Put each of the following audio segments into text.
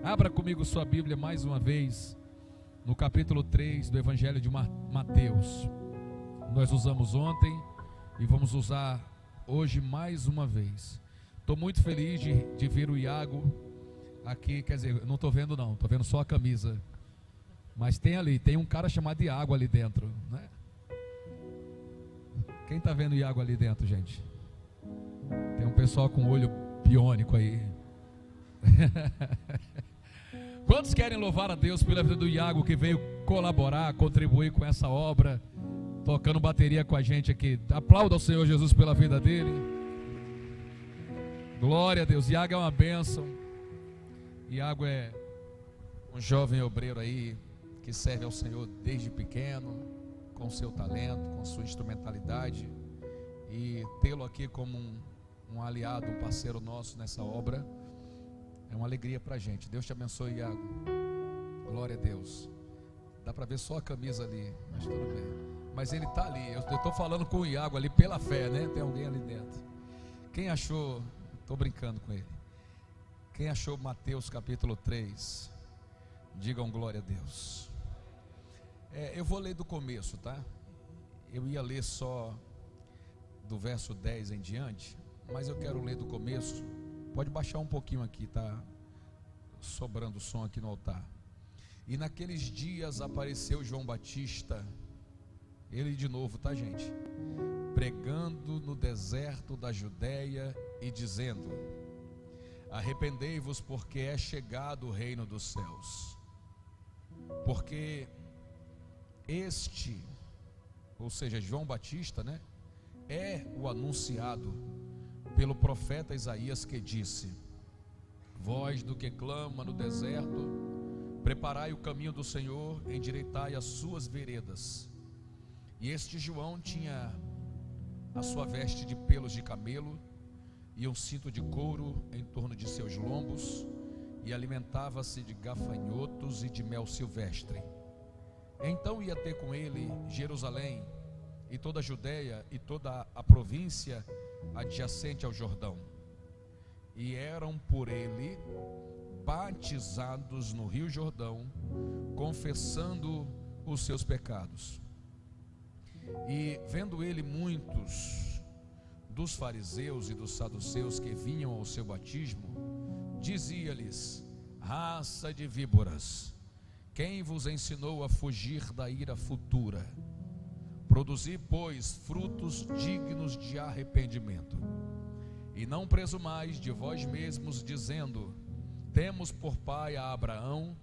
Abra comigo sua Bíblia mais uma vez, no capítulo 3 do Evangelho de Mateus. Nós usamos ontem e vamos usar hoje mais uma vez. Estou muito feliz de ver o Iago aqui, quer dizer, não estou vendo não, estou vendo só a camisa. Mas tem um cara chamado Iago ali dentro, né? Quem está vendo o Iago ali dentro, gente? Tem um pessoal com olho biônico aí. Quantos querem louvar a Deus pela vida do Iago, que veio colaborar, contribuir com essa obra, tocando bateria com a gente aqui? Aplauda ao Senhor Jesus pela vida dele. Glória a Deus. Iago é uma bênção. Iago é um jovem obreiro aí que serve ao Senhor desde pequeno, com o seu talento, com a sua instrumentalidade, e tê-lo aqui como um aliado, um parceiro nosso nessa obra é uma alegria para a gente. Deus te abençoe, Iago. Glória a Deus. Dá para ver só a camisa ali, mas tudo bem. Mas ele está ali. Eu estou falando com o Iago ali pela fé, né? Tem alguém ali dentro. Quem achou? Estou brincando com ele. Quem achou Mateus capítulo 3? Digam glória a Deus. Eu vou ler do começo, tá? Eu ia ler só do verso 10 em diante, mas eu quero ler do começo. Pode baixar um pouquinho aqui, tá sobrando som aqui no altar. E naqueles dias apareceu João Batista, ele de novo, tá, gente? Pregando no deserto da Judéia e dizendo: arrependei-vos, porque é chegado o reino dos céus. Porque este, ou seja, João Batista, né, é o anunciado pelo profeta Isaías, que disse: voz do que clama no deserto, preparai o caminho do Senhor, endireitai as suas veredas. E este João tinha a sua veste de pelos de camelo e um cinto de couro em torno de seus lombos, e alimentava-se de gafanhotos e de mel silvestre. Então ia ter com ele Jerusalém e toda a Judéia e toda a província adjacente ao Jordão, e eram por ele batizados no Rio Jordão, confessando os seus pecados. E vendo ele muitos dos fariseus e dos saduceus que vinham ao seu batismo, dizia-lhes: raça de víboras, quem vos ensinou a fugir da ira futura? Produzi, pois, frutos dignos de arrependimento. E não presumais de vós mesmos, dizendo: temos por pai a Abraão,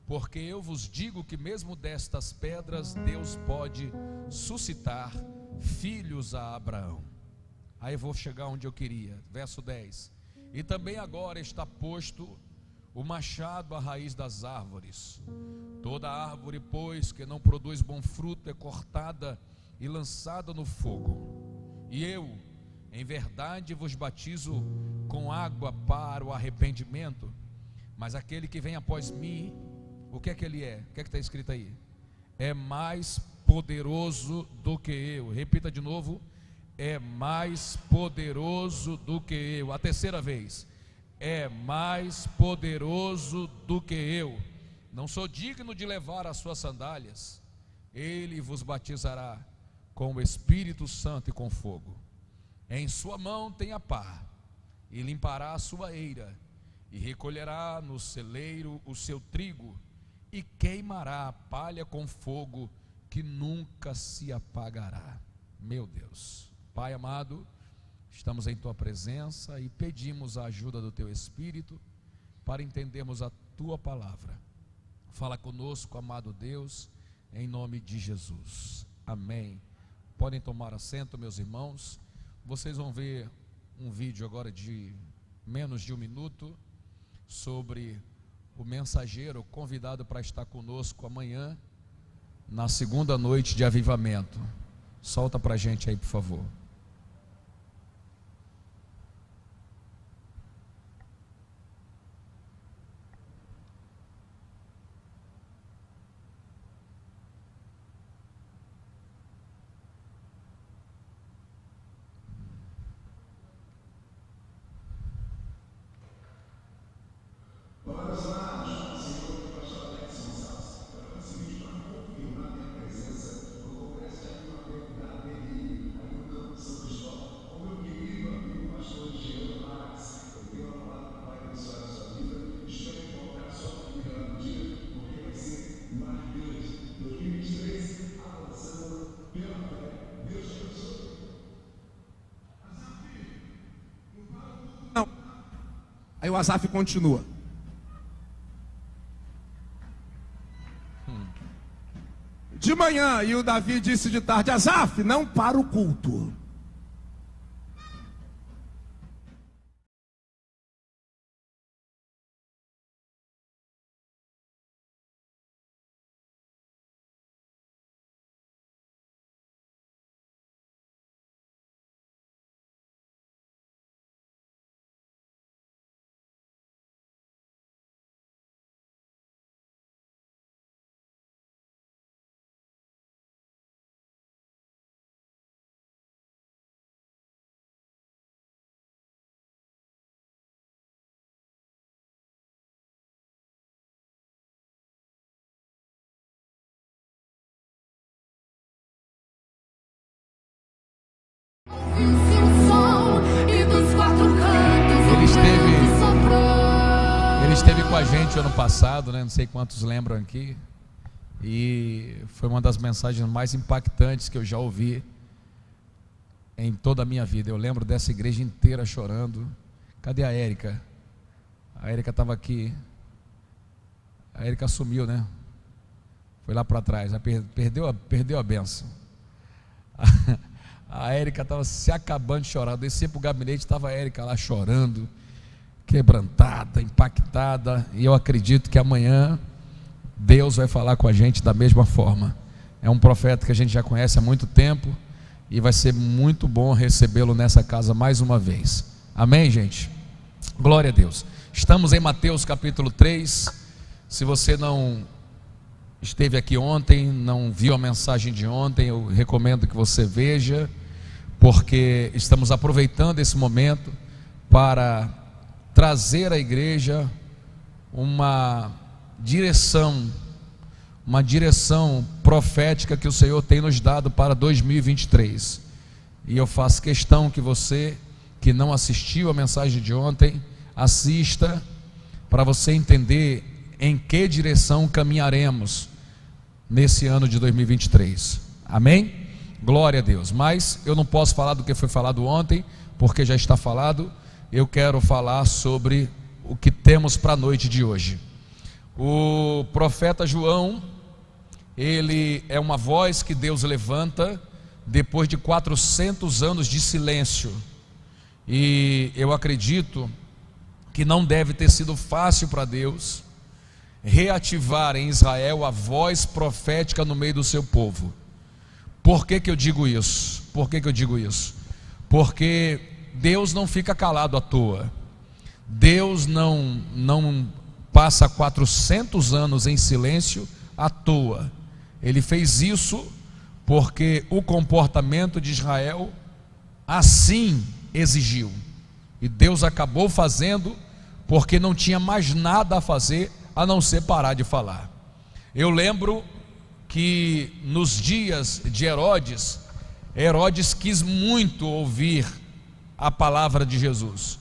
porque eu vos digo que mesmo destas pedras Deus pode suscitar filhos a Abraão. Aí eu vou chegar onde eu queria, verso 10. E também agora está posto o machado à raiz das árvores. Toda árvore, pois, que não produz bom fruto é cortada e lançada no fogo. E eu, em verdade, vos batizo com água para o arrependimento, mas aquele que vem após mim, o que é que ele é? O que é que está escrito aí? É mais poderoso do que eu. Repita de novo: é mais poderoso do que eu. A terceira vez: é mais poderoso do que eu. Não sou digno de levar as suas sandálias. Ele vos batizará com o Espírito Santo e com fogo. Em sua mão tem a pá, e limpará a sua eira, e recolherá no celeiro o seu trigo, e queimará a palha com fogo que nunca se apagará. Meu Deus, Pai amado, estamos em tua presença e pedimos a ajuda do teu Espírito para entendermos a tua palavra. Fala conosco, amado Deus, em nome de Jesus. Amém. Podem tomar assento, meus irmãos. Vocês vão ver um vídeo agora de menos de um minuto sobre o mensageiro convidado para estar conosco amanhã, na segunda noite de avivamento. Solta para a gente aí, por favor. Vamos, amados. Aí o Asaf continua. De manhã, e o Davi disse de tarde: Asaf, não para o culto. Ele esteve com a gente ano passado, né? Não sei quantos lembram aqui. E foi uma das mensagens mais impactantes que eu já ouvi em toda a minha vida. Eu lembro dessa igreja inteira chorando. Cadê a Érica? A Érica estava aqui. A Érica sumiu, né? Foi lá para trás. Perdeu a benção. A Érica estava se acabando de chorar. Eu desci para o gabinete, estava a Érica lá chorando, quebrantada, impactada. E eu acredito que amanhã Deus vai falar com a gente da mesma forma. É um profeta que a gente já conhece há muito tempo, e vai ser muito bom recebê-lo nessa casa mais uma vez. Amém, gente? Glória a Deus. Estamos em Mateus capítulo 3. Se você não esteve aqui ontem, não viu a mensagem de ontem, eu recomendo que você veja, porque estamos aproveitando esse momento para trazer à igreja uma direção profética que o Senhor tem nos dado para 2023. E eu faço questão que você que não assistiu a mensagem de ontem, assista, para você entender em que direção caminharemos nesse ano de 2023. Amém? Glória a Deus. Mas eu não posso falar do que foi falado ontem, porque já está falado. Eu quero falar sobre o que temos para a noite de hoje. O profeta João, ele é uma voz que Deus levanta depois de 400 anos de silêncio. E eu acredito que não deve ter sido fácil para Deus reativar em Israel a voz profética no meio do seu povo. Por que eu digo isso? Porque Deus não fica calado à toa. Deus não passa 400 anos em silêncio à toa. Ele fez isso porque o comportamento de Israel assim exigiu. E Deus acabou fazendo porque não tinha mais nada a fazer a não ser parar de falar. Eu lembro que nos dias de Herodes quis muito ouvir a palavra de Jesus.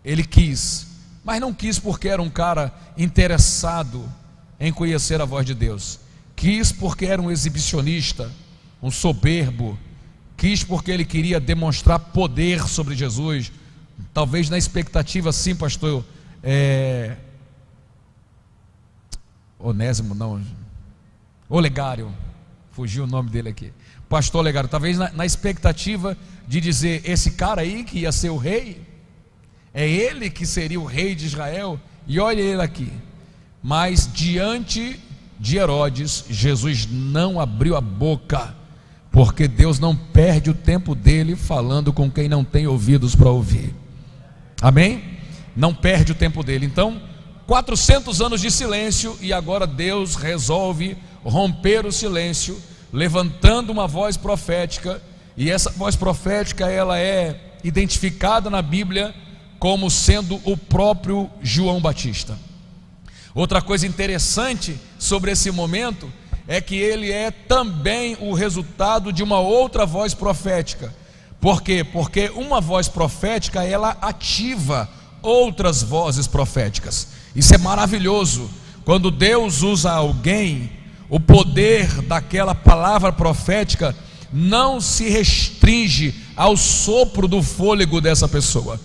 Ele quis, mas não quis porque era um cara interessado em conhecer a voz de Deus. Quis porque era um exibicionista, um soberbo. Quis porque ele queria demonstrar poder sobre Jesus. Talvez na expectativa, sim, pastor Onésimo, não, Olegário, fugiu o nome dele aqui, pastor Olegário, talvez na expectativa de dizer: esse cara aí que ia ser o rei, é ele que seria o rei de Israel, e olha ele aqui. Mas diante de Herodes, Jesus não abriu a boca, porque Deus não perde o tempo dele falando com quem não tem ouvidos para ouvir. Amém? Não perde o tempo dele. Então, 400 anos de silêncio, e agora Deus resolve romper o silêncio, levantando uma voz profética. E essa voz profética, ela é identificada na Bíblia como sendo o próprio João Batista. Outra coisa interessante sobre esse momento é que ele é também o resultado de uma outra voz profética. Por quê? Porque uma voz profética, ela ativa outras vozes proféticas. Isso é maravilhoso. Quando Deus usa alguém, o poder daquela palavra profética não se restringe ao sopro do fôlego dessa pessoa.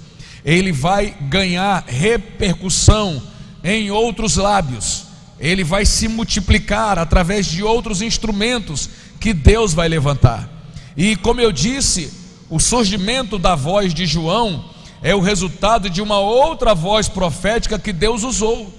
ele vai ganhar repercussão em outros lábios, ele vai se multiplicar através de outros instrumentos que Deus vai levantar. E como eu disse, o surgimento da voz de João é o resultado de uma outra voz profética que Deus usou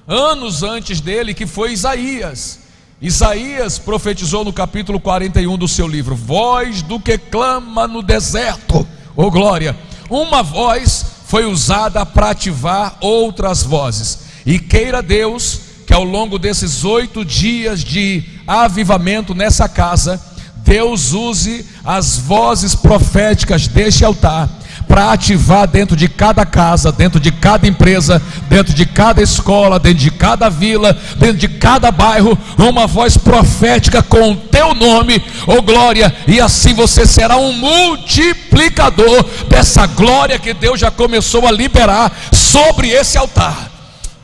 anos antes dele, que foi Isaías. Isaías profetizou no capítulo 41 do seu livro: voz do que clama no deserto, oh glória. Uma voz foi usada para ativar outras vozes, e queira Deus que ao longo desses 8 dias de avivamento nessa casa, Deus use as vozes proféticas deste altar para ativar dentro de cada casa, dentro de cada empresa, dentro de cada escola, dentro de cada vila, dentro de cada bairro, uma voz profética com o teu nome, oh glória, e assim você será um multiplicador dessa glória que Deus já começou a liberar sobre esse altar.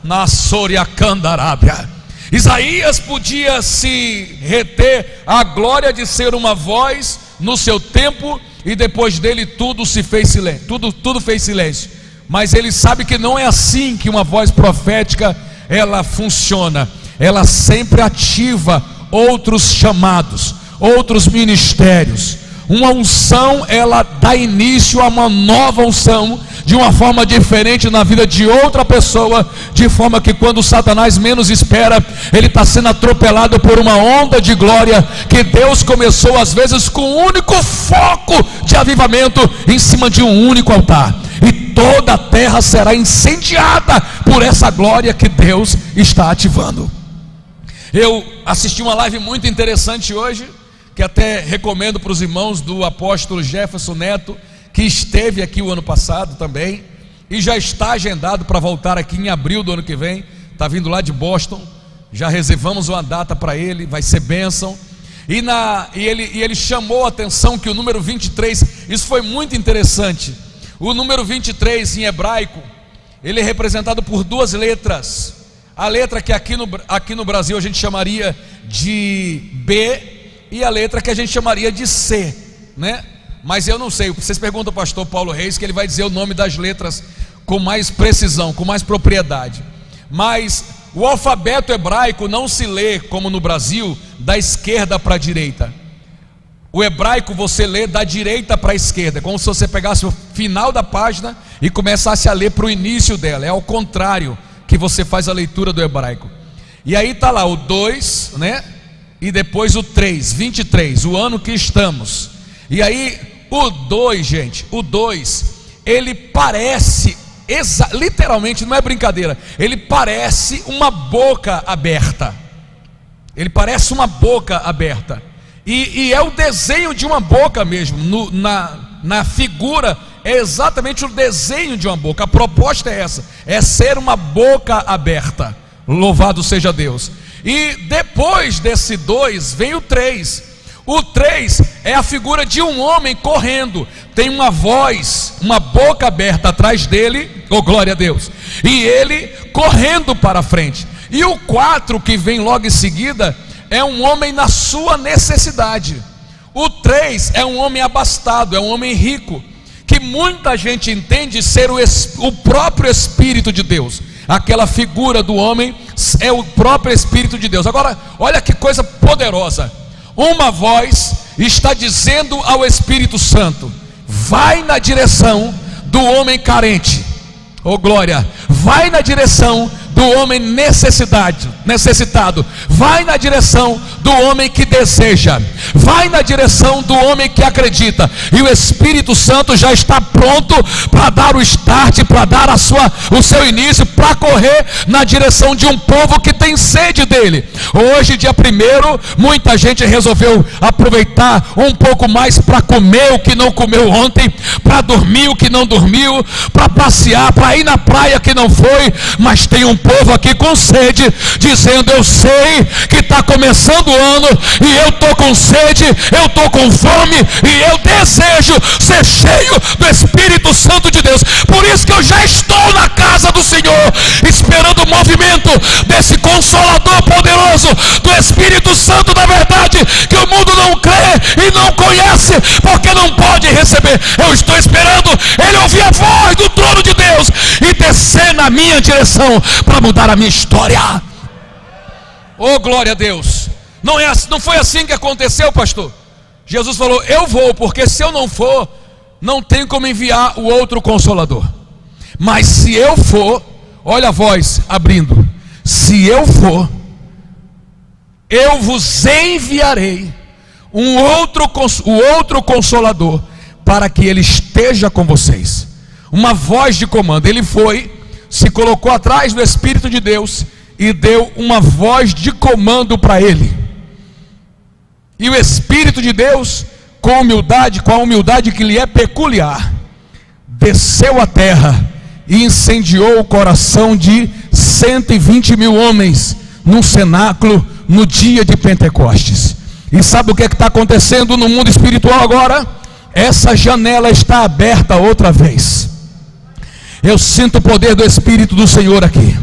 Na Soria Candarábia, Isaías podia se reter a glória de ser uma voz no seu tempo, e depois dele tudo se fez silêncio, tudo fez silêncio. Mas ele sabe que não é assim que uma voz profética ela funciona. Ela sempre ativa outros chamados, outros ministérios. Uma unção, ela dá início a uma nova unção, de uma forma diferente na vida de outra pessoa, de forma que quando Satanás menos espera, ele está sendo atropelado por uma onda de glória, que Deus começou às vezes com um único foco de avivamento, em cima de um único altar, e toda a terra será incendiada por essa glória que Deus está ativando. Eu assisti uma live muito interessante hoje, que até recomendo para os irmãos, do apóstolo Jefferson Neto, que esteve aqui o ano passado também, e já está agendado para voltar aqui em abril do ano que vem. Está vindo lá de Boston, já reservamos uma data para ele, vai ser bênção. E ele chamou a atenção que o número 23, isso foi muito interessante. O número 23 em hebraico, ele é representado por 2 letras. A letra que aqui no Brasil a gente chamaria de B, e a letra que a gente chamaria de C, né? Mas eu não sei, vocês perguntam ao pastor Paulo Reis, que ele vai dizer o nome das letras com mais precisão, com mais propriedade. Mas o alfabeto hebraico não se lê como no Brasil, da esquerda para a direita. O hebraico você lê da direita para a esquerda, como se você pegasse o final da página e começasse a ler para o início dela. É ao contrário que você faz a leitura do hebraico. E aí está lá o 2, né? E depois o 3, 23, o ano que estamos. E aí o 2, gente, o 2, ele parece, literalmente, não é brincadeira, ele parece uma boca aberta. Ele parece uma boca aberta. E é o desenho de uma boca mesmo, na figura é exatamente o desenho de uma boca. A proposta é essa, é ser uma boca aberta. Louvado seja Deus. E depois desse 2 vem o 3. O 3 é a figura de um homem correndo, tem uma voz, uma boca aberta atrás dele, oh glória a Deus, e ele correndo para frente. E o 4 que vem logo em seguida é um homem na sua necessidade. O 3 é um homem abastado, é um homem rico, que muita gente entende ser o próprio Espírito de Deus. Aquela figura do homem é o próprio Espírito de Deus. Agora, olha que coisa poderosa. Uma voz está dizendo ao Espírito Santo: vai na direção do homem carente, oh glória, vai na direção do homem necessitado, vai na direção do homem que deseja, vai na direção do homem que acredita. E o Espírito Santo já está pronto para dar o start, para dar o seu início, para correr na direção de um povo que tem sede dele. Hoje, dia 1º, muita gente resolveu aproveitar um pouco mais para comer o que não comeu ontem, para dormir o que não dormiu, para passear, para ir na praia que não foi. Mas tem um povo aqui com sede, dizendo: eu sei que está começando o ano, e eu estou com sede, eu estou com fome, e eu desejo ser cheio do Espírito Santo de Deus. Por isso que eu já estou na casa do Senhor, esperando o movimento desse Consolador poderoso, do Espírito Santo da verdade, que o mundo não crê e não conhece, porque não pode receber. Eu estou esperando ele ouvir a voz do trono de na minha direção para mudar a minha história. Oh, glória a Deus. Não foi assim que aconteceu, pastor. Jesus falou: eu vou, porque se eu não for, não tem como enviar o outro Consolador. Mas se eu for, olha a voz abrindo: se eu for, eu vos enviarei o outro Consolador, para que ele esteja com vocês. Uma voz de comando. Ele foi, se colocou atrás do Espírito de Deus e deu uma voz de comando para ele. E o Espírito de Deus, com a humildade que lhe é peculiar, desceu à terra e incendiou o coração de 120 mil homens num cenáculo no dia de Pentecostes. E sabe o que está acontecendo no mundo espiritual agora? Essa janela está aberta outra vez. Eu sinto o poder do Espírito do Senhor aqui.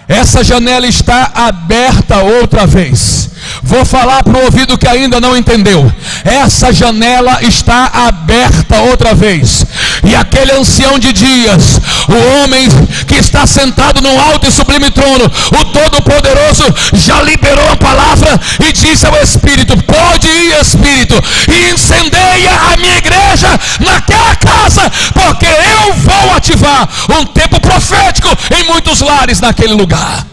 Essa janela está aberta outra vez. Vou falar para o ouvido que ainda não entendeu. Essa janela está aberta outra vez. E aquele ancião de dias, o homem que está sentado no alto e sublime trono, o Todo-Poderoso, já liberou a palavra e disse ao Espírito: pode ir, Espírito, e incendeia a minha igreja naquela casa, porque eu vou ativar um tempo profético em muitos lares naquele lugar.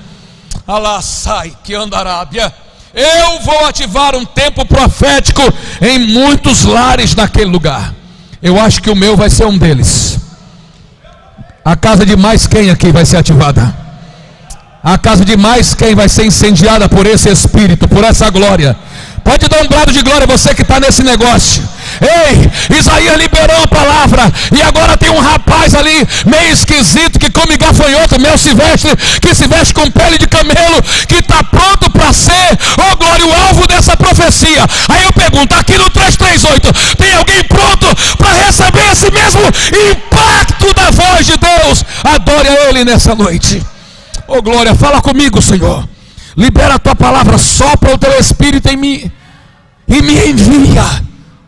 Alá sai que andarábia. Eu vou ativar um tempo profético em muitos lares naquele lugar. Eu acho que o meu vai ser um deles. A casa de mais quem aqui vai ser ativada? A casa de mais quem vai ser incendiada por esse Espírito, por essa glória? Pode dar um brado de glória, você que está nesse negócio. Ei, Isaías liberou a palavra, e agora tem um rapaz ali, meio esquisito, que come gafanhoto, mel silvestre, que se veste com pele de camelo, que está pronto para ser, oh glória, o alvo dessa profecia. Aí eu pergunto, aqui no 338, tem alguém pronto para receber esse mesmo impacto da voz de Deus? Adore a Ele nessa noite. Oh glória, fala comigo, Senhor. Libera a tua palavra, sopra o teu Espírito em mim e me envia,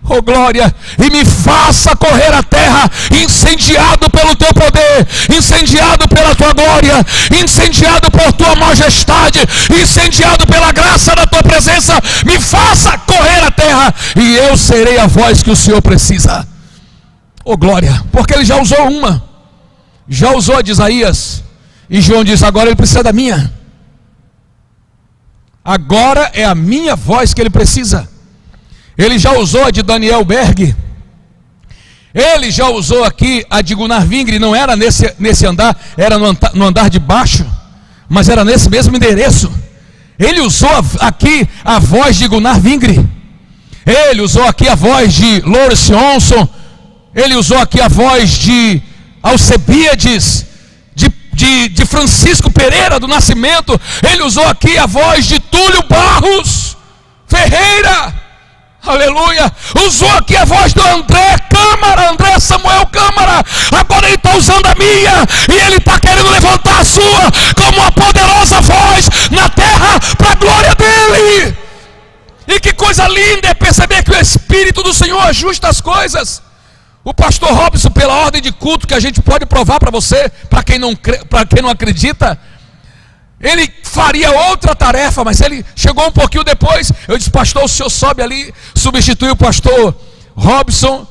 oh glória, e me faça correr a terra incendiado pelo teu poder, incendiado pela tua glória, incendiado por tua majestade, incendiado pela graça da tua presença. Me faça correr a terra e eu serei a voz que o Senhor precisa. Oh glória, porque ele já usou uma, já usou a de Isaías, e João diz: agora ele precisa da minha. Agora é a minha voz que ele precisa. Ele já usou a de Daniel Berg. Ele já usou aqui a de Gunnar Vingre. Não era nesse andar, era no andar de baixo, mas era nesse mesmo endereço. Ele usou aqui a voz de Gunnar Vingre. Ele usou aqui a voz de Lawrence Johnson. Ele usou aqui a voz de Alcebiades, de Francisco Pereira do Nascimento. Ele usou aqui a voz de Túlio Barros Ferreira, aleluia. Usou aqui a voz do André Samuel Câmara. Agora ele está usando a minha, e ele está querendo levantar a sua como uma poderosa voz na terra para a glória dele. E que coisa linda é perceber que o Espírito do Senhor ajusta as coisas. O pastor Robson, pela ordem de culto que a gente pode provar para você, para quem não acredita, ele faria outra tarefa, mas ele chegou um pouquinho depois. Eu disse: pastor, o senhor sobe ali, substitui o pastor Robson.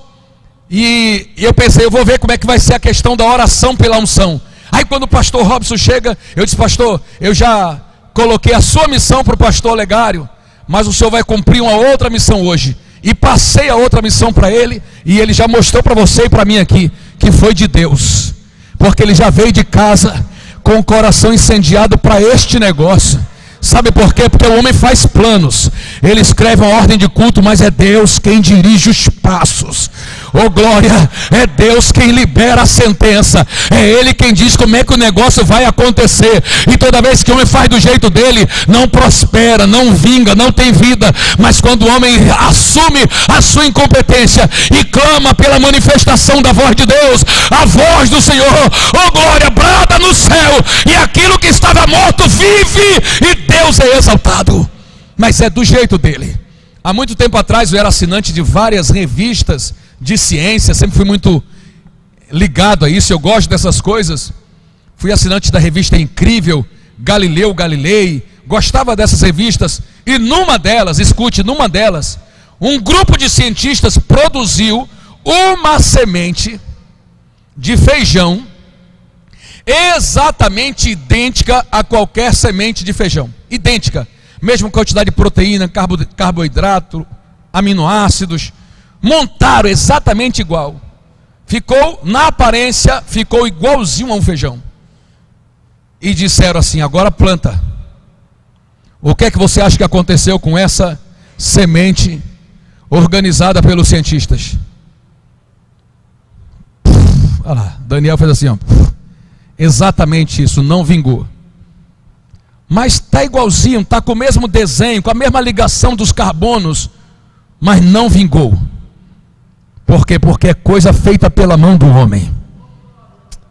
E eu pensei, eu vou ver como é que vai ser a questão da oração pela unção. Aí quando o pastor Robson chega, eu disse: pastor, eu já coloquei a sua missão para o pastor Olegário, mas o senhor vai cumprir uma outra missão hoje. E passei a outra missão para ele, e ele já mostrou para você e para mim aqui, que foi de Deus, porque ele já veio de casa com o coração incendiado para este negócio. Sabe por quê? Porque o homem faz planos, ele escreve uma ordem de culto, mas é Deus quem dirige os passos. Oh glória, é Deus quem libera a sentença, é Ele quem diz como é que o negócio vai acontecer. E toda vez que o homem faz do jeito dele, não prospera, não vinga, não tem vida. Mas quando o homem assume a sua incompetência e clama pela manifestação da voz de Deus, a voz do Senhor, oh glória, brada no céu, e aquilo que estava morto vive, e Deus é exaltado. Mas é do jeito dele. Há muito tempo atrás eu era assinante de várias revistas de ciência, sempre fui muito ligado a isso, eu gosto dessas coisas. fui assinante da revista Incrível, Galileu Galilei, gostava dessas revistas, e numa delas, escute, numa delas, um grupo de cientistas produziu uma semente de feijão exatamente idêntica a qualquer semente de feijão, idêntica, mesma quantidade de proteína, carboidrato, aminoácidos, montaram exatamente igual, ficou, na aparência, ficou igualzinho a um feijão, e disseram assim: agora planta. O que é que você acha que aconteceu com essa semente organizada pelos cientistas? Olha lá, Daniel fez assim, ó. Exatamente isso, não vingou. Mas está igualzinho, está com o mesmo desenho, com a mesma ligação dos carbonos, mas não vingou. Por quê? Porque é coisa feita pela mão do homem.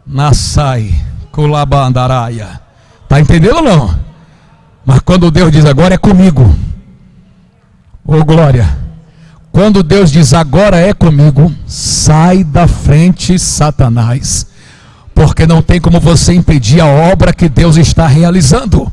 Nasai, Kulabandaraia. Está entendendo ou não? Mas quando Deus diz agora é comigo, ô glória, quando Deus diz agora é comigo, sai da frente, Satanás, porque não tem como você impedir a obra que Deus está realizando.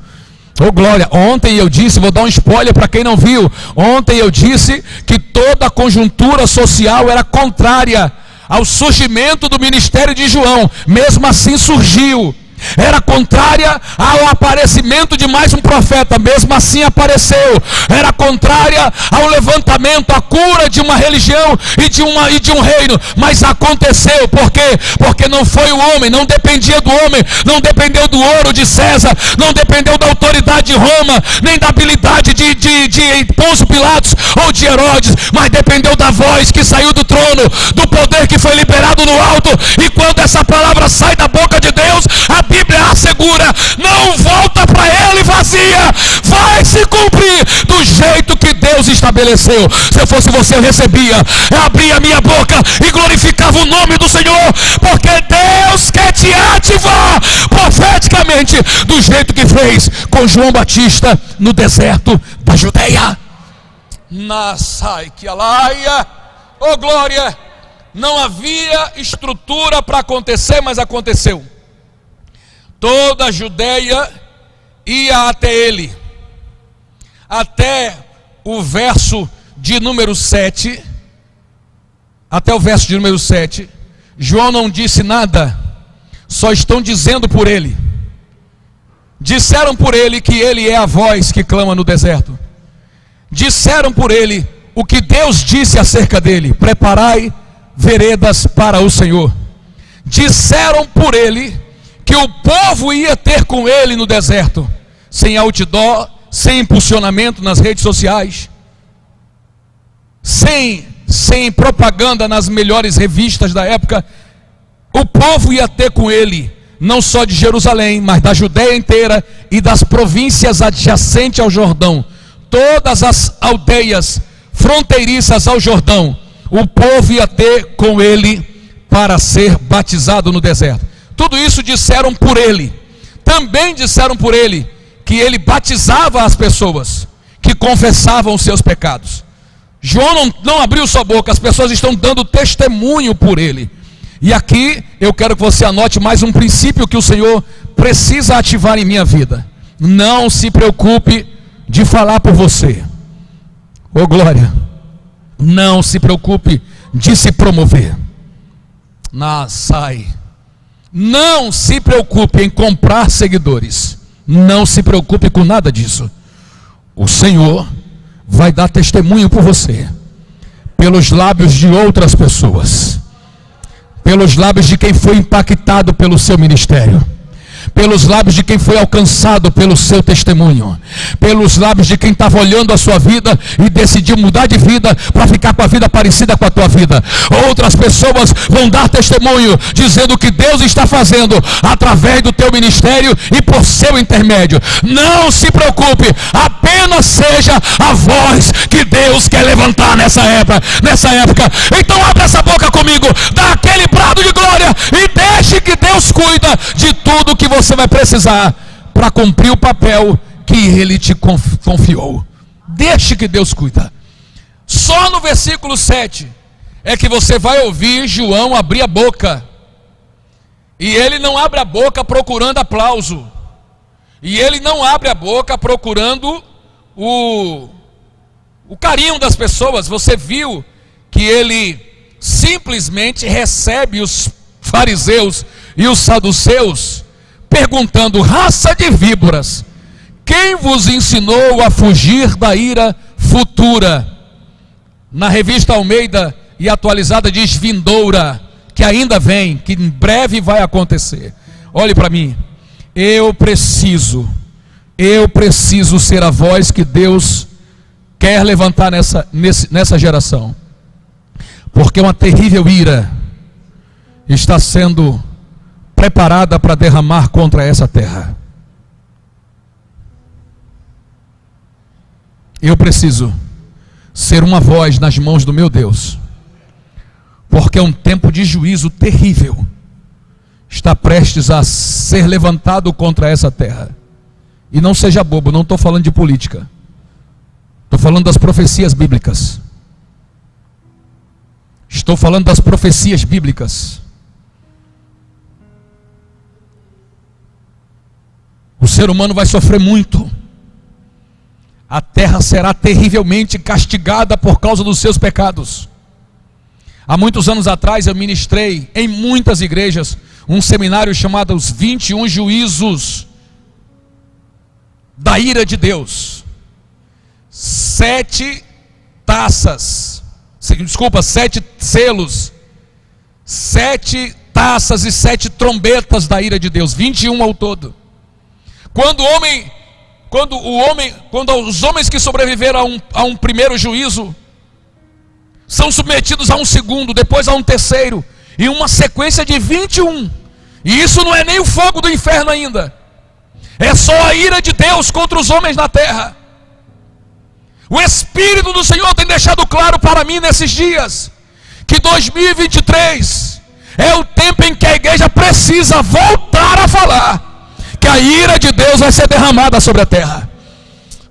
Ô glória, ontem eu disse, vou dar um spoiler para quem não viu, ontem eu disse que toda a conjuntura social era contrária ao surgimento do ministério de João, mesmo assim surgiu. Era contrária ao aparecimento de mais um profeta, mesmo assim apareceu. Era contrária ao levantamento, à cura de uma religião e de um reino, mas aconteceu. Por quê? Porque não foi o homem, não dependia do homem, não dependeu do ouro de César, não dependeu da autoridade de Roma, nem da habilidade de Pôncio Pilatos ou de Herodes, mas dependeu da voz que saiu do trono, do poder que foi liberado no alto. E quando essa palavra sai da boca de Deus, a Bíblia assegura, não volta para ele vazia, vai se cumprir do jeito que Deus estabeleceu. Se eu fosse você, eu recebia, eu abria a minha boca e glorificava o nome do Senhor, porque Deus quer te ativar profeticamente do jeito que fez com João Batista no deserto da Judeia. Nasai que alaia, oh glória, não havia estrutura para acontecer, mas aconteceu. Toda a Judeia ia até ele, até o verso de número 7, até o verso de número 7, João não disse nada, só estão dizendo por ele, disseram por ele que ele é a voz que clama no deserto, disseram por ele o que Deus disse acerca dele: preparai veredas para o Senhor. Disseram por ele que o povo ia ter com ele no deserto, sem outdoor, sem impulsionamento nas redes sociais, sem propaganda nas melhores revistas da época. O povo ia ter com ele, não só de Jerusalém, mas da Judeia inteira e das províncias adjacentes ao Jordão, todas as aldeias fronteiriças ao Jordão, o povo ia ter com ele para ser batizado no deserto. Tudo isso disseram por ele. Também disseram por ele que ele batizava as pessoas que confessavam os seus pecados. João não abriu sua boca, as pessoas estão dando testemunho por ele. E aqui eu quero que você anote mais um princípio que o Senhor precisa ativar em minha vida. Não se preocupe de falar por você. Ô glória, não se preocupe de se promover. Nasai. Não se preocupe em comprar seguidores. Não se preocupe com nada disso. O Senhor vai dar testemunho por você, pelos lábios de outras pessoas, pelos lábios de quem foi impactado pelo seu ministério, pelos lábios de quem foi alcançado pelo seu testemunho, pelos lábios de quem estava olhando a sua vida e decidiu mudar de vida para ficar com a vida parecida com a tua vida. Outras pessoas vão dar testemunho dizendo o que Deus está fazendo através do teu ministério e por seu intermédio. Não se preocupe, apenas seja a voz que Deus quer levantar nessa época. Então abre essa boca comigo, dá aquele brado de glória e deixe que Deus cuida de tudo que você vai precisar para cumprir o papel que Ele te confiou. Deixe que Deus cuida. Só no versículo 7 é que você vai ouvir João abrir a boca E ele não abre a boca procurando aplauso. E ele não abre a boca procurando o carinho das pessoas. Você viu que ele simplesmente recebe os fariseus e os saduceus perguntando: raça de víboras, quem vos ensinou a fugir da ira futura? Na revista Almeida e atualizada diz vindoura, que ainda vem, que em breve vai acontecer. Olhe para mim, eu preciso ser a voz que Deus quer levantar nessa geração, porque uma terrível ira está sendo preparada para derramar contra essa terra. Eu preciso ser uma voz nas mãos do meu Deus, porque um tempo de juízo terrível está prestes a ser levantado contra essa terra. E não seja bobo, não estou falando de política, estou falando das profecias bíblicas. Estou falando das profecias bíblicas. O ser humano vai sofrer muito. A terra será terrivelmente castigada por causa dos seus pecados. Há muitos anos atrás eu ministrei em muitas igrejas um seminário chamado Os 21 Juízos da Ira de Deus. 7 selos, 7 taças e 7 trombetas da ira de Deus, 21 ao todo. Quando os homens que sobreviveram a um primeiro juízo são submetidos a um segundo, depois a um terceiro, e uma sequência de 21. E isso não é nem o fogo do inferno ainda, é só a ira de Deus contra os homens na terra. O Espírito do Senhor tem deixado claro para mim nesses dias que 2023 é o tempo em que a igreja precisa voltar a falar que a ira de Deus vai ser derramada sobre a terra.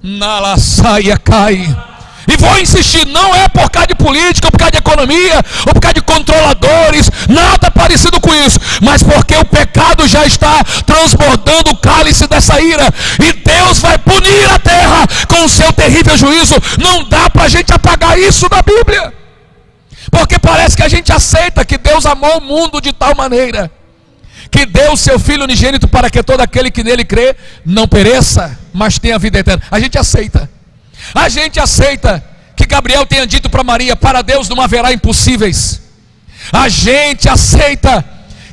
Nala saia cai. E vou insistir, não é por causa de política, ou por causa de economia, ou por causa de controladores, nada parecido com isso, mas porque o pecado já está transbordando o cálice dessa ira, e Deus vai punir a terra com o seu terrível juízo. Não dá para a gente apagar isso da Bíblia, porque parece que a gente aceita que Deus amou o mundo de tal maneira, que deu o seu Filho unigênito para que todo aquele que nele crê não pereça, mas tenha vida eterna. A gente aceita que Gabriel tenha dito para Maria: para Deus não haverá impossíveis. A gente aceita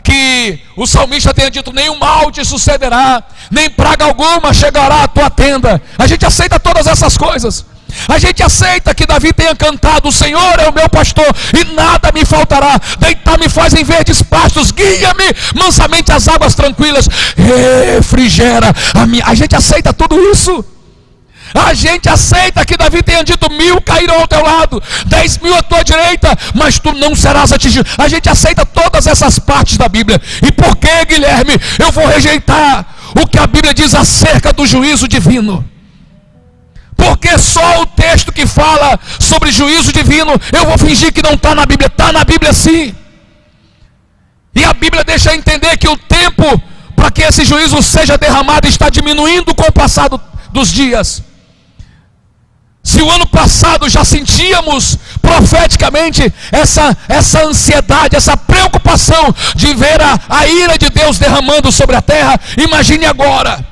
que o salmista tenha dito: nenhum mal te sucederá, nem praga alguma chegará à tua tenda. A gente aceita todas essas coisas. A gente aceita que Davi tenha cantado: o Senhor é o meu pastor e nada me faltará, deitar-me faz em verdes pastos, guia-me mansamente às águas tranquilas, refrigera a minha. A gente aceita tudo isso. A gente aceita que Davi tenha dito: 1000 cairão ao teu lado, 10.000 à tua direita, mas tu não serás atingido. A gente aceita todas essas partes da Bíblia. E por que, Guilherme, eu vou rejeitar o que a Bíblia diz acerca do juízo divino? Porque só o texto que fala sobre juízo divino eu vou fingir que não está na Bíblia? Está na Bíblia sim. E a Bíblia deixa entender que o tempo para que esse juízo seja derramado está diminuindo com o passar dos dias. Se o ano passado já sentíamos profeticamente essa ansiedade, essa preocupação de ver a ira de Deus derramando sobre a terra, imagine agora.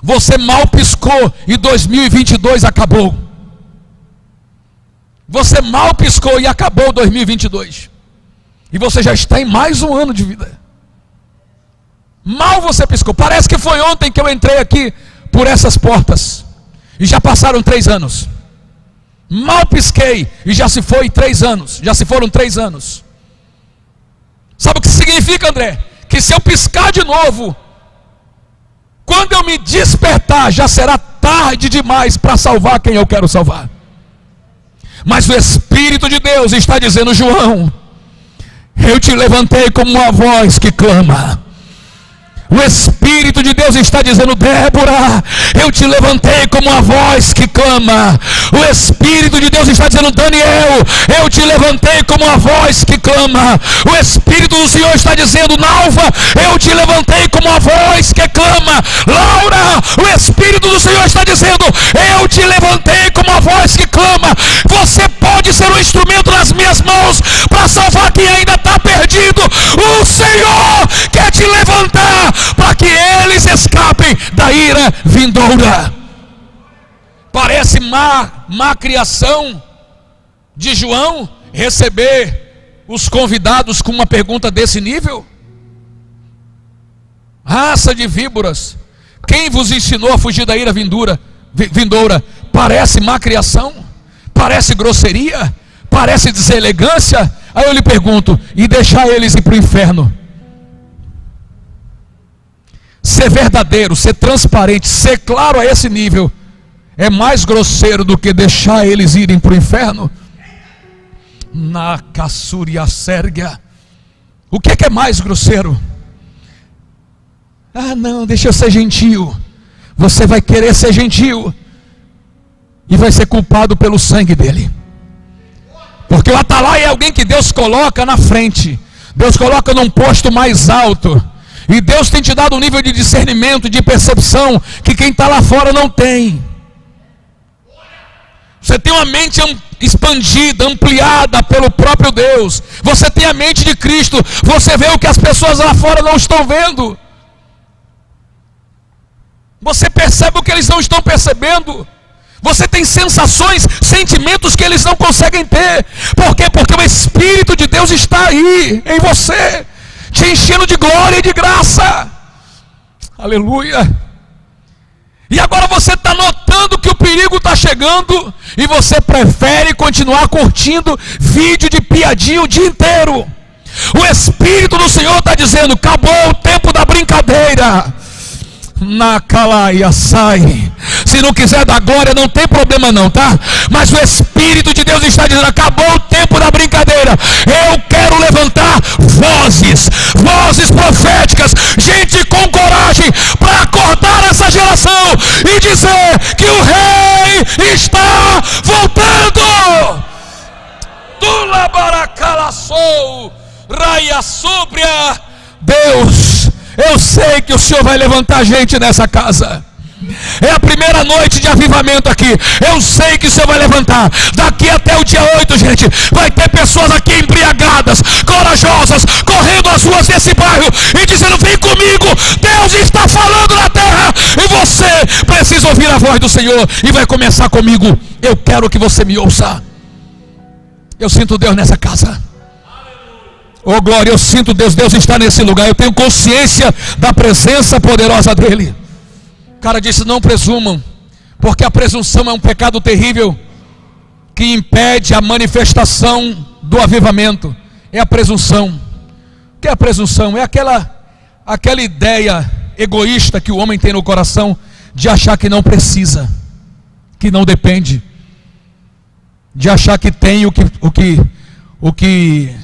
Você mal piscou e 2022 acabou. Você mal piscou e acabou 2022. E você já está em mais um ano de vida. Mal você piscou. Parece que foi ontem que eu entrei aqui por essas portas. E já passaram 3 anos. Mal pisquei e já se foi 3 anos. Já se foram 3 anos. Sabe o que significa, André? Que se eu piscar de novo, quando eu me despertar, já será tarde demais para salvar quem eu quero salvar. Mas o Espírito de Deus está dizendo: João, eu te levantei como uma voz que clama. O Espírito de Deus está dizendo: Débora, eu te levantei como a voz que clama. O Espírito de Deus está dizendo: Daniel, eu te levantei como a voz que clama. O Espírito do Senhor está dizendo: Nalva, eu te levantei como a voz que clama. Laura, o Espírito do Senhor está dizendo: eu te levantei como a voz que clama. Você pode ser um instrumento nas minhas mãos para salvar quem ainda está perdido. O Senhor quer te levantar para que eles escapem da ira vindoura. Parece má criação de João receber os convidados com uma pergunta desse nível? Raça de víboras, quem vos ensinou a fugir da ira vindoura? Parece má criação? Parece grosseria? Parece deselegância? Aí eu lhe pergunto: e deixar eles ir para o inferno? Ser verdadeiro, ser transparente, ser claro a esse nível é mais grosseiro do que deixar eles irem para o inferno? Na Cassúria Sérgia, o que é mais grosseiro? Ah, não, deixa eu ser gentil. Você vai querer ser gentil e vai ser culpado pelo sangue dele. Porque o atalaia é alguém que Deus coloca na frente, Deus coloca num posto mais alto, e Deus tem te dado um nível de discernimento, de percepção, que quem está lá fora não tem. Você tem uma mente expandida, ampliada pelo próprio Deus. Você tem a mente de Cristo. Você vê o que as pessoas lá fora não estão vendo. Você percebe o que eles não estão percebendo. Você tem sensações, sentimentos que eles não conseguem ter. Por quê? Porque o Espírito de Deus está aí, em você, te enchendo de glória e de graça. Aleluia. E agora você está notando que o perigo está chegando, e você prefere continuar curtindo vídeo de piadinha o dia inteiro. O Espírito do Senhor está dizendo: acabou o tempo da brincadeira. Na calaia sai. Se não quiser dar glória, não tem problema não, tá? Mas o Espírito de Deus está dizendo: acabou o tempo da brincadeira. Eu quero levantar vozes proféticas, gente com coragem, para acordar essa geração e dizer que o Rei está voltando. Tula baracalaçou, raia súbria. Deus, eu sei que o Senhor vai levantar gente nessa casa. É a primeira noite de avivamento aqui. Eu sei que o Senhor vai levantar. Daqui até o dia 8, gente, vai ter pessoas aqui embriagadas, corajosas, correndo as ruas desse bairro e dizendo: vem comigo, Deus está falando na terra. E você precisa ouvir a voz do Senhor. E vai começar comigo: eu quero que você me ouça. Eu sinto Deus nessa casa. Oh glória, eu sinto Deus. Deus está nesse lugar. Eu tenho consciência da presença poderosa dele. O cara disse: não presumam, porque a presunção é um pecado terrível que impede a manifestação do avivamento. É a presunção. O que é a presunção? É aquela ideia egoísta que o homem tem no coração de achar que não precisa, que não depende, de achar que tem o que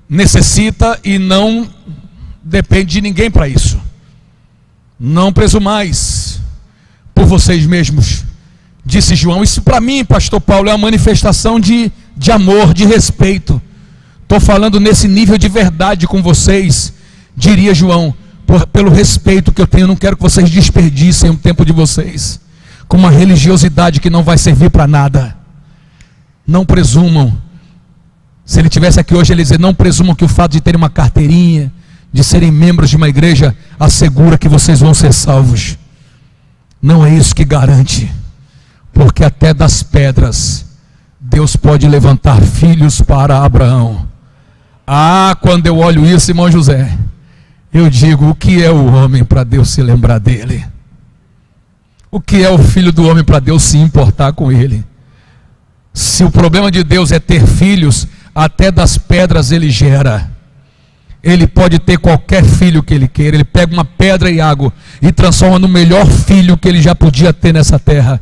necessita e não depende de ninguém para isso. Não presumais por vocês mesmos, disse João. Isso para mim, pastor Paulo, é uma manifestação de amor, de respeito. Estou falando nesse nível de verdade com vocês, diria João, pelo respeito que eu tenho. Não quero que vocês desperdicem o tempo de vocês com uma religiosidade que não vai servir para nada. Não presumam. Se ele estivesse aqui hoje, ele ia dizer: não presumam que o fato de terem uma carteirinha, de serem membros de uma igreja, assegura que vocês vão ser salvos. Não é isso que garante, porque até das pedras Deus pode levantar filhos para Abraão. Ah, quando eu olho isso, irmão José, eu digo: o que é o homem para Deus se lembrar dele? O que é o filho do homem para Deus se importar com ele? Se o problema de Deus é ter filhos, até das pedras ele gera. Ele pode ter qualquer filho que ele queira. Ele pega uma pedra e água e transforma no melhor filho que ele já podia ter nessa terra.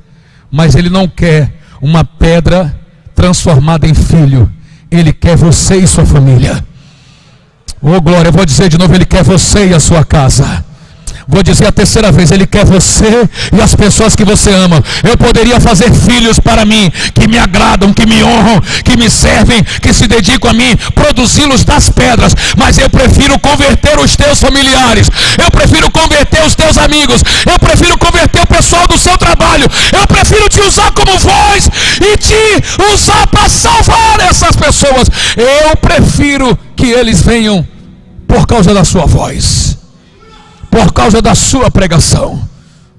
Mas ele não quer uma pedra transformada em filho. Ele quer você e sua família. Oh glória, eu vou dizer de novo: ele quer você e a sua casa. Vou dizer a terceira vez: Ele quer você e as pessoas que você ama. Eu poderia fazer filhos para mim, que me agradam, que me honram, que me servem, que se dedicam a mim, produzi-los das pedras, mas eu prefiro converter os teus familiares, eu prefiro converter os teus amigos, eu prefiro converter o pessoal do seu trabalho, eu prefiro te usar como voz e te usar para salvar essas pessoas. Eu prefiro que eles venham por causa da sua voz, por causa da sua pregação.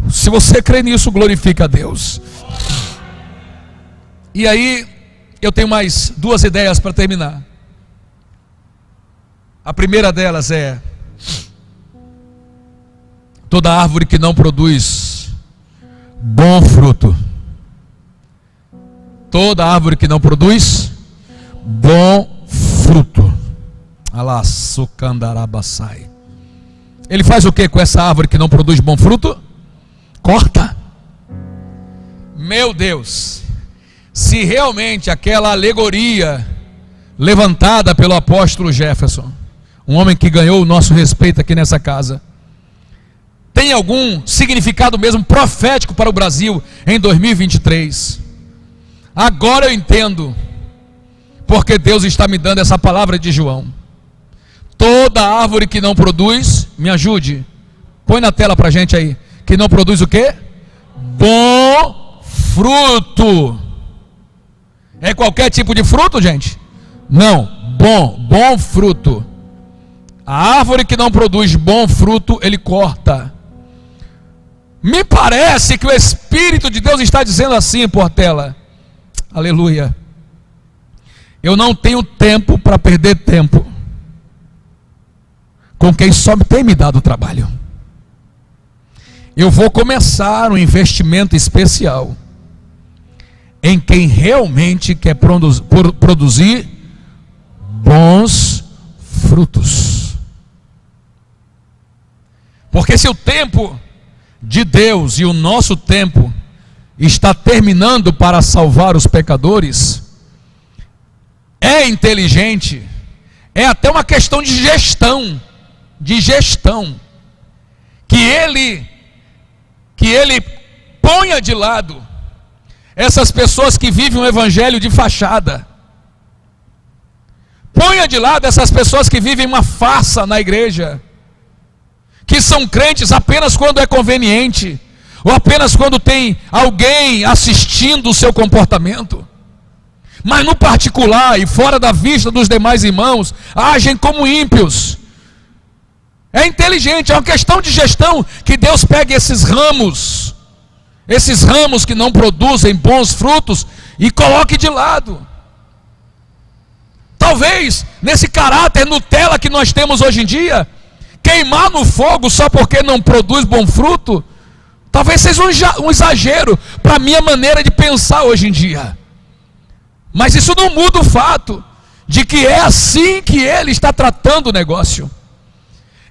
Se você crê nisso, glorifica a Deus. E aí, eu tenho mais duas ideias para terminar. A primeira delas é: toda árvore que não produz bom fruto, toda árvore que não produz bom fruto, Alaçucandarabaçai, ele faz o que com essa árvore que não produz bom fruto? Corta. Meu Deus, se realmente aquela alegoria levantada pelo apóstolo Jefferson, um homem que ganhou o nosso respeito aqui nessa casa, tem algum significado mesmo profético para o Brasil em 2023, agora eu entendo porque Deus está me dando essa palavra de João. Toda árvore que não produz, me ajude, põe na tela para a gente aí, que não produz o quê? Bom fruto. É qualquer tipo de fruto, gente? Não, bom fruto. A árvore que não produz bom fruto, ele corta. Me parece que o Espírito de Deus está dizendo assim, Portela, aleluia: eu não tenho tempo para perder tempo com quem só tem me dado trabalho. Eu vou começar um investimento especial em quem realmente quer produzir bons frutos. Porque se o tempo de Deus e o nosso tempo está terminando para salvar os pecadores, é inteligente, é até uma questão de gestão, que ele ponha de lado essas pessoas que vivem um evangelho de fachada, ponha de lado essas pessoas que vivem uma farsa na igreja, que são crentes apenas quando é conveniente, ou apenas quando tem alguém assistindo o seu comportamento, mas no particular e fora da vista dos demais irmãos, agem como ímpios. É inteligente, é uma questão de gestão, que Deus pegue esses ramos que não produzem bons frutos, e coloque de lado. Talvez nesse caráter Nutella que nós temos hoje em dia, queimar no fogo só porque não produz bom fruto, talvez seja um exagero para a minha maneira de pensar hoje em dia. Mas isso não muda o fato de que é assim que ele está tratando o negócio.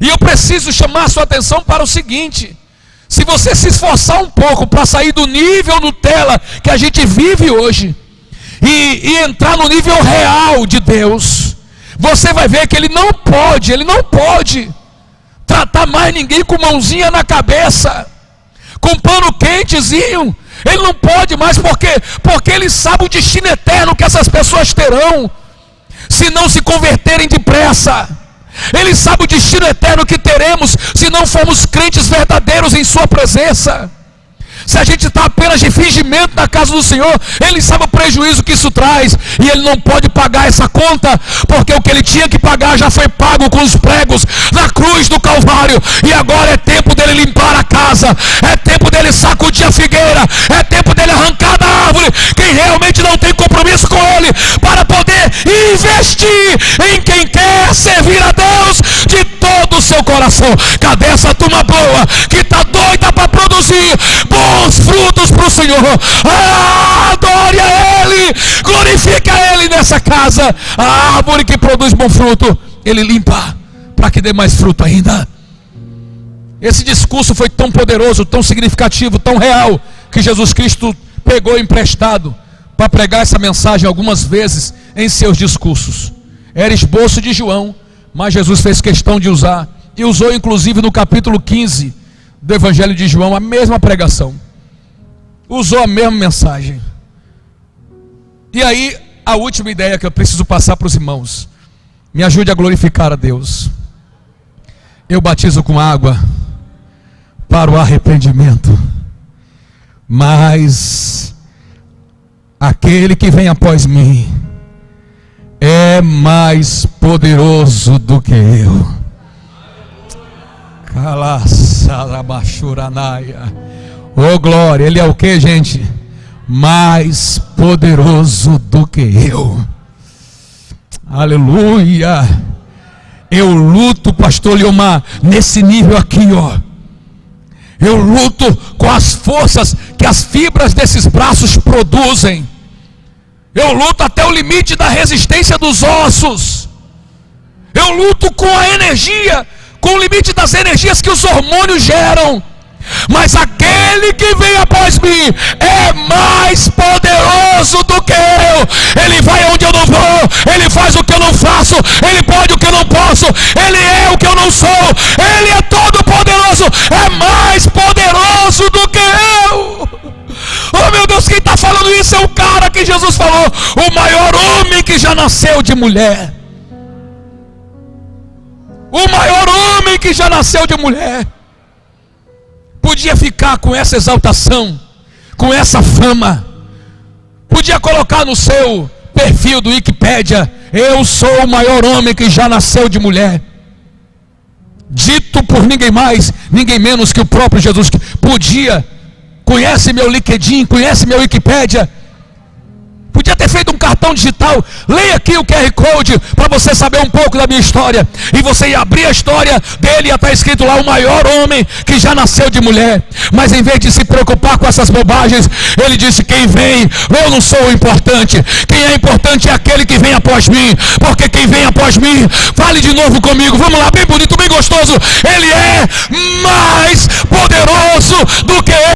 E eu preciso chamar a sua atenção para o seguinte: se você se esforçar um pouco para sair do nível Nutella que a gente vive hoje e entrar no nível real de Deus, você vai ver que ele não pode tratar mais ninguém com mãozinha na cabeça, com pano quentezinho. Ele não pode mais, porque ele sabe o destino eterno que essas pessoas terão se não se converterem depressa. Ele sabe o destino eterno que teremos se não formos crentes verdadeiros em sua presença. Se a gente está apenas de fingimento na casa do Senhor, ele sabe o prejuízo que isso traz, e ele não pode pagar essa conta, porque o que ele tinha que pagar já foi pago com os pregos na cruz do Calvário. E agora é tempo dele limpar a casa, é tempo dele sacudir a figueira, é tempo dele arrancar da árvore quem realmente não tem compromisso com ele, para poder investir em quem quer servir a Deus de todo o seu coração. Cadê essa turma boa que está doida para produzir bons frutos para o Senhor? Adore a Ele, glorifique a Ele nessa casa. A árvore que produz bom fruto, Ele limpa para que dê mais fruto ainda. Esse discurso foi tão poderoso, tão significativo, tão real, que Jesus Cristo pegou emprestado para pregar essa mensagem algumas vezes em seus discursos. Era esboço de João, mas Jesus fez questão de usar, e usou inclusive no capítulo 15 do Evangelho de João, a mesma pregação, usou a mesma mensagem. E aí, a última ideia que eu preciso passar para os irmãos, me ajude a glorificar a Deus. Eu batizo com água para o arrependimento, mas aquele que vem após mim é mais poderoso do que eu. Oh glória, ele é o que, gente? Mais poderoso do que eu. Aleluia. Eu luto, pastor Leomar, nesse nível aqui, ó. Eu luto com as forças que as fibras desses braços produzem. Eu luto até o limite da resistência dos ossos. Eu luto com a energia, com o limite das energias que os hormônios geram. Mas aquele que vem após mim é mais poderoso do que eu. Ele vai onde eu não vou, ele faz o que eu não faço, ele pode o que eu não posso, ele é o que eu não sou, ele é todo poderoso, é mais poderoso do que eu. Oh meu Deus, quem está falando isso é o cara que Jesus falou, o maior homem que já nasceu de mulher. O maior homem que já nasceu de mulher. Podia ficar com essa exaltação, com essa fama, podia colocar no seu perfil do Wikipédia: eu sou o maior homem que já nasceu de mulher, dito por ninguém mais, ninguém menos que o próprio Jesus. Podia, conhece meu LinkedIn, conhece meu Wikipédia, podia ter feito um cartão digital. Leia aqui o QR Code para você saber um pouco da minha história, e você ia abrir a história dele e ia estar escrito lá: o maior homem que já nasceu de mulher. Mas em vez de se preocupar com essas bobagens, ele disse: quem vem, eu não sou o importante, quem é importante é aquele que vem após mim, porque quem vem após mim, fale de novo comigo, vamos lá, bem bonito, bem gostoso, ele é mais poderoso do que eu.